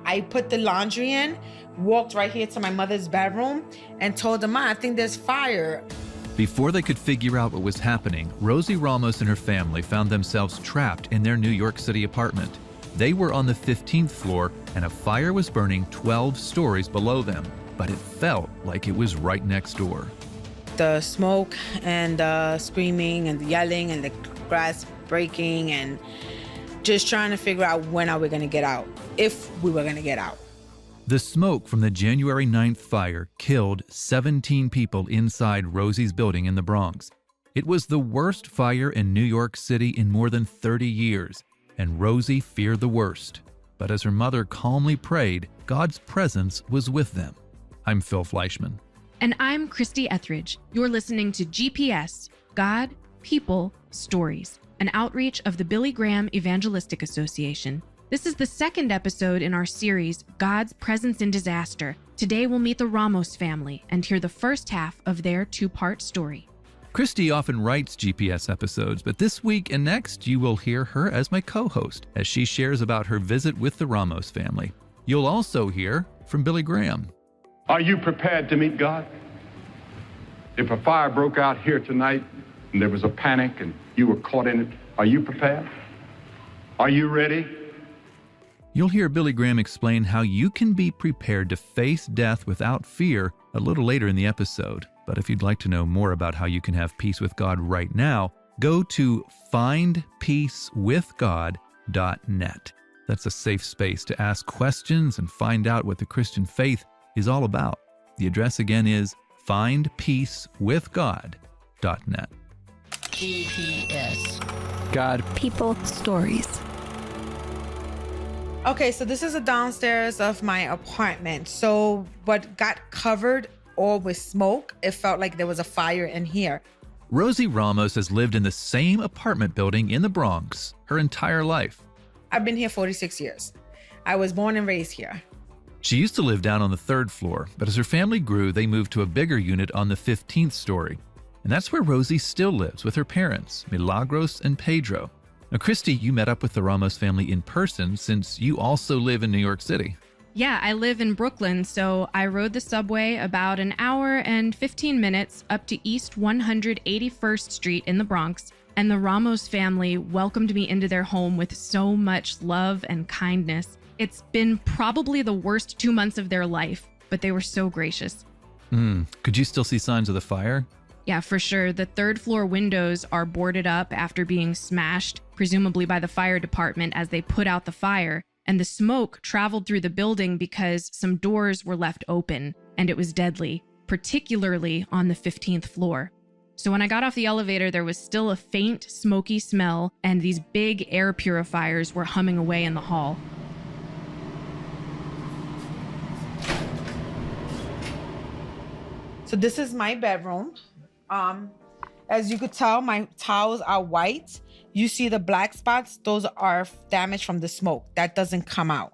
I put the laundry in, walked right here to my mother's bedroom, and told her, "Ma, I think there's fire." Before they could figure out what was happening, Rosie Ramos and her family found themselves trapped in their New York City apartment. They were on the 15th floor, and a fire was burning 12 stories below them, but it felt like it was right next door. The smoke and the screaming and the yelling and the glass breaking and just trying to figure out when are we going to get out, if we were going to get out. The smoke from the January 9th fire killed 17 people inside Rosie's building in the Bronx. It was the worst fire in New York City in more than 30 years, and Rosie feared the worst. But as her mother calmly prayed, God's presence was with them. I'm Phil Fleischman. And I'm Christy Etheridge. You're listening to GPS, God, People, Stories, an outreach of the Billy Graham Evangelistic Association. This is the second episode in our series, God's Presence in Disaster. Today we'll meet the Ramos family and hear the first half of their two-part story. Christy often writes GPS episodes, but this week and next you will hear her as my co-host as she shares about her visit with the Ramos family. You'll also hear from Billy Graham. Are you prepared to meet God? If a fire broke out here tonight and there was a panic and you were caught in it, are you prepared? Are you ready? You'll hear Billy Graham explain how you can be prepared to face death without fear a little later in the episode. But if you'd like to know more about how you can have peace with God right now, go to findpeacewithgod.net. That's a safe space to ask questions and find out what the Christian faith is all about. The address again is findpeacewithgod.net. GPS. God. People. Stories. Okay, so this is the downstairs of my apartment. So what got covered all with smoke, it felt like there was a fire in here. Rosie Ramos has lived in the same apartment building in the Bronx her entire life. I've been here 46 years. I was born and raised here. She used to live down on the 3rd floor, but as her family grew, they moved to a bigger unit on the 15th story. And that's where Rosie still lives with her parents, Milagros and Pedro. Now, Christy, you met up with the Ramos family in person since you also live in New York City. Yeah, I live in Brooklyn, so I rode the subway about an hour and 15 minutes up to East 181st Street in the Bronx, and the Ramos family welcomed me into their home with so much love and kindness. It's been probably the worst 2 months of their life, but they were so gracious. Could you still see signs of the fire? Yeah, for sure. The 3rd floor windows are boarded up after being smashed, presumably by the fire department as they put out the fire. And the smoke traveled through the building because some doors were left open, and it was deadly, particularly on the 15th floor. So when I got off the elevator, there was still a faint, smoky smell, and these big air purifiers were humming away in the hall. So this is my bedroom. As you could tell, my towels are white. You see the black spots, those are damage from the smoke. That doesn't come out.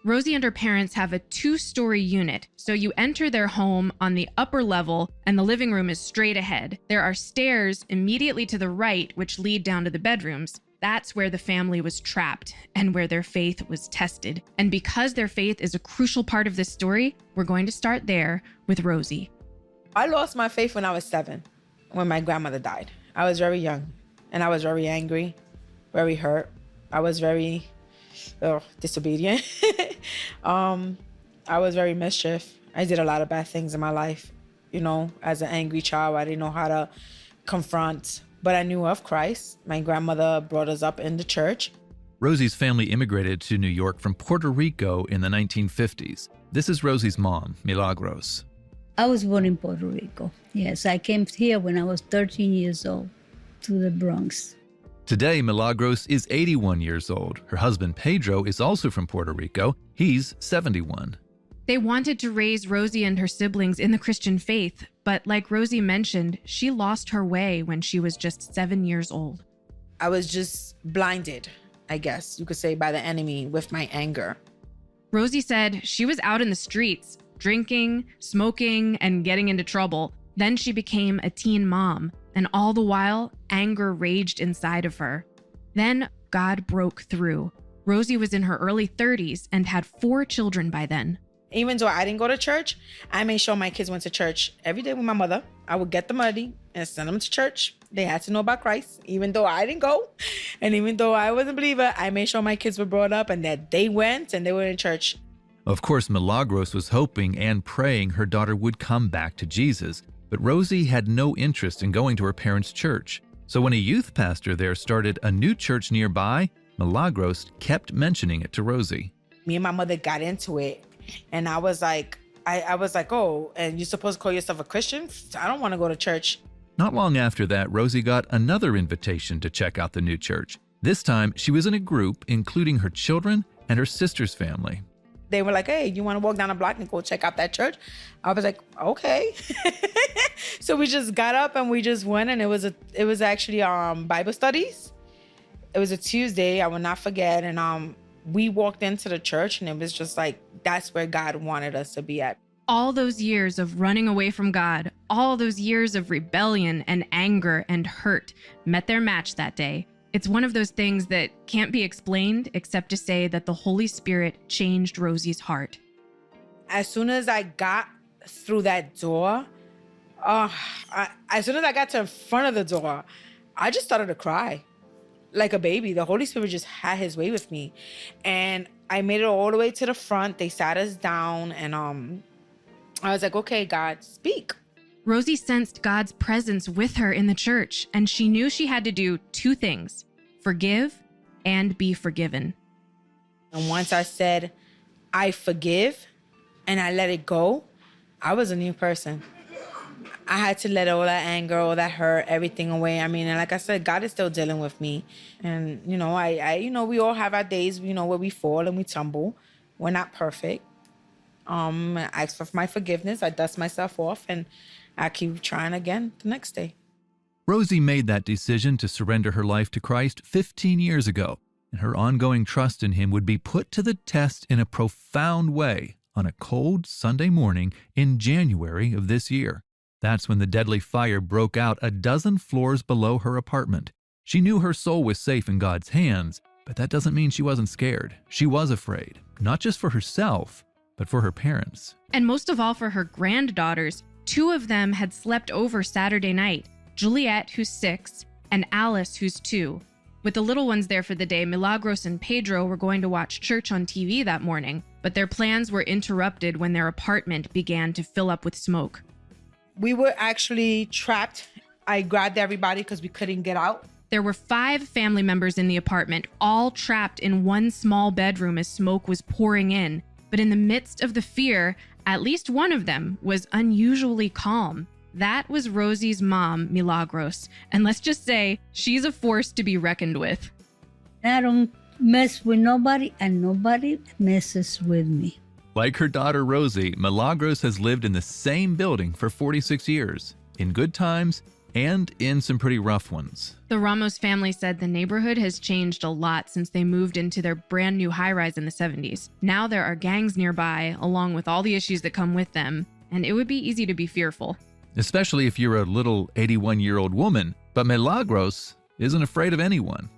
Rosie and her parents have a 2-story unit, so you enter their home on the upper level and the living room is straight ahead. There are stairs immediately to the right which lead down to the bedrooms. That's where the family was trapped and where their faith was tested. And because their faith is a crucial part of this story, we're going to start there with Rosie. I lost my faith when I was 7, when my grandmother died. I was very young, and I was very angry, very hurt. I was very disobedient. I was very mischief. I did a lot of bad things in my life. You know, as an angry child, I didn't know how to confront, but I knew of Christ. My grandmother brought us up in the church. Rosie's family immigrated to New York from Puerto Rico in the 1950s. This is Rosie's mom, Milagros. I was born in Puerto Rico. Yes, I came here when I was 13 years old to the Bronx. Today, Milagros is 81 years old. Her husband, Pedro, is also from Puerto Rico. He's 71. They wanted to raise Rosie and her siblings in the Christian faith, but like Rosie mentioned, she lost her way when she was just 7 years old. I was just blinded, I guess you could say, by the enemy with my anger. Rosie said she was out in the streets, drinking, smoking, and getting into trouble. Then she became a teen mom, and all the while, anger raged inside of her. Then God broke through. Rosie was in her early 30s and had 4 children by then. Even though I didn't go to church, I made sure my kids went to church every day with my mother. I would get them ready and send them to church. They had to know about Christ, even though I didn't go. And even though I wasn't a believer, I made sure my kids were brought up and that they went and they were in church. Of course, Milagros was hoping and praying her daughter would come back to Jesus, but Rosie had no interest in going to her parents' church. So when a youth pastor there started a new church nearby, Milagros kept mentioning it to Rosie. Me and my mother got into it, and I was like, oh, and you're supposed to call yourself a Christian? I don't want to go to church. Not long after that, Rosie got another invitation to check out the new church. This time, she was in a group including her children and her sister's family. They were like, hey, you want to walk down the block and go check out that church? I was like, okay. So we just got up and we just went, and it was actually Bible studies. It was a Tuesday, I will not forget, and we walked into the church, and it was just like, that's where God wanted us to be at. All those years of running away from God, all those years of rebellion and anger and hurt met their match that day. It's one of those things that can't be explained except to say that the Holy Spirit changed Rosie's heart. As soon as I got through that door, as soon as I got to in front of the door, I just started to cry like a baby. The Holy Spirit just had his way with me. And I made it all the way to the front. They sat us down, and I was like, okay, God, speak. Rosie sensed God's presence with her in the church, and she knew she had to do 2 things: forgive and be forgiven. And once I said, I forgive, and I let it go, I was a new person. I had to let all that anger, all that hurt, everything away. I mean, and like I said, God is still dealing with me. And, you know, we all have our days, where we fall and we tumble. We're not perfect. I ask for my forgiveness. I dust myself off, and I keep trying again the next day. Rosie made that decision to surrender her life to Christ 15 years ago, and her ongoing trust in him would be put to the test in a profound way on a cold Sunday morning in January of this year. That's when the deadly fire broke out a dozen floors below her apartment. She knew her soul was safe in God's hands, but that doesn't mean she wasn't scared. She was afraid, not just for herself, but for her parents. And most of all for her granddaughters. 2 of them had slept over Saturday night: Juliet, who's 6, and Alice, who's 2. With the little ones there for the day, Milagros and Pedro were going to watch church on TV that morning, but their plans were interrupted when their apartment began to fill up with smoke. We were actually trapped. I grabbed everybody because we couldn't get out. There were 5 family members in the apartment, all trapped in one small bedroom as smoke was pouring in. But in the midst of the fear, at least one of them was unusually calm. That was Rosie's mom, Milagros. And let's just say, she's a force to be reckoned with. I don't mess with nobody, and nobody messes with me. Like her daughter Rosie, Milagros has lived in the same building for 46 years, in good times and in some pretty rough ones. The Ramos family said the neighborhood has changed a lot since they moved into their brand new high-rise in the 70s. Now there are gangs nearby, along with all the issues that come with them, and it would be easy to be fearful. Especially if you're a little 81-year-old woman, but Milagros isn't afraid of anyone.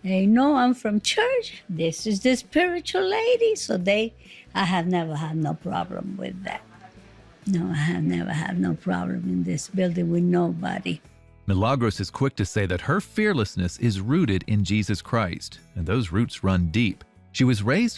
They know I'm from church. This is the spiritual lady. So I have never had no problem with that. No, I have never had no problem in this building with nobody. Milagros is quick to say that her fearlessness is rooted in Jesus Christ, and those roots run deep. She was raised